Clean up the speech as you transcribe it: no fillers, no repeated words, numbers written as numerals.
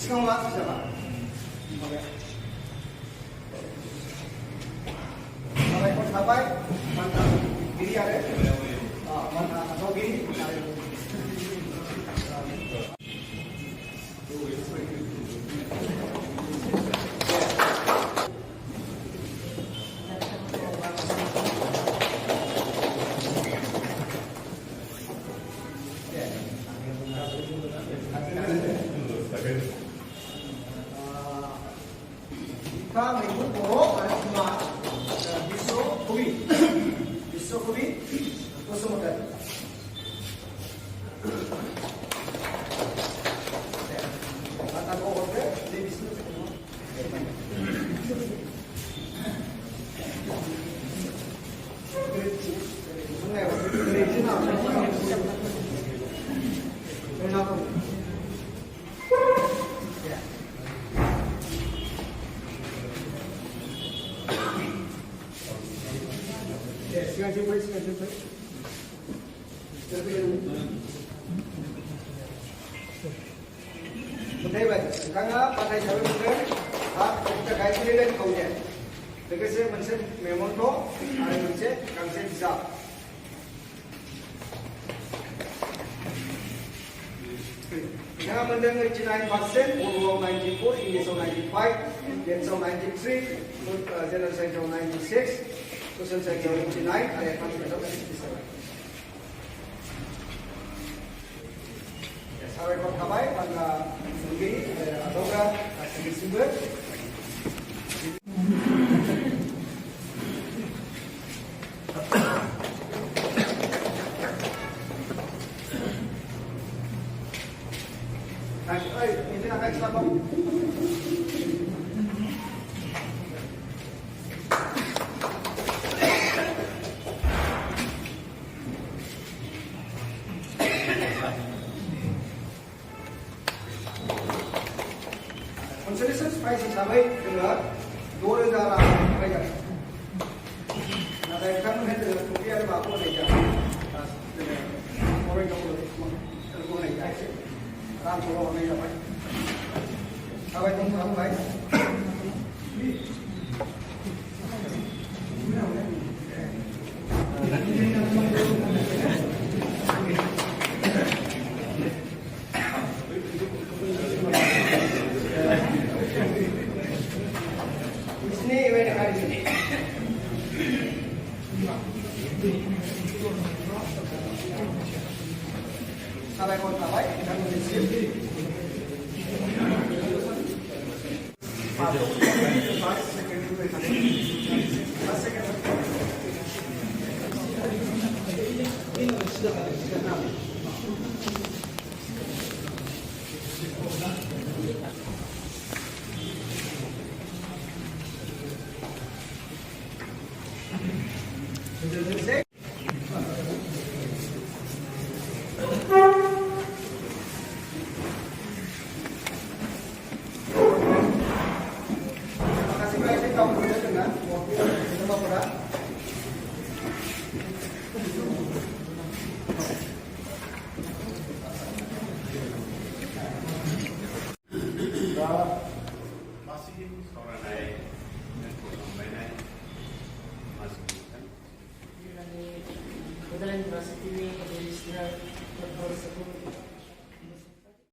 सिगाङाव ला बिजाबा साबायखर थाबाय मानथागिरि आरो मानथागिरि आरो Kita mengikut borok ada cuma Bisro Kobi, Kusumodan. Mata borok dia di Bisro. Siang jumpa. Betul baik. Sekarang pakai jalur betul. Kita guys ini lagi kau je. Tegaknya macam memang tu ada macam kangsen bisa. Jangan mendengar 99%, overall 94, Indonesia 95, Denso 93, General Central 96. Social Security 99, ada account of 67. Sampai kau kabai pada mungkin atau kasih sumber. Ini nak extra kau. Consolation price hisabai dengan 2,000 bayar. Nada ikan itu rupiah berapa saja. Orang kamu itu naik aja. Ram pulau naik apa? Apa itu kamu baik? Sampai kau sampai dan menyisir. Wow.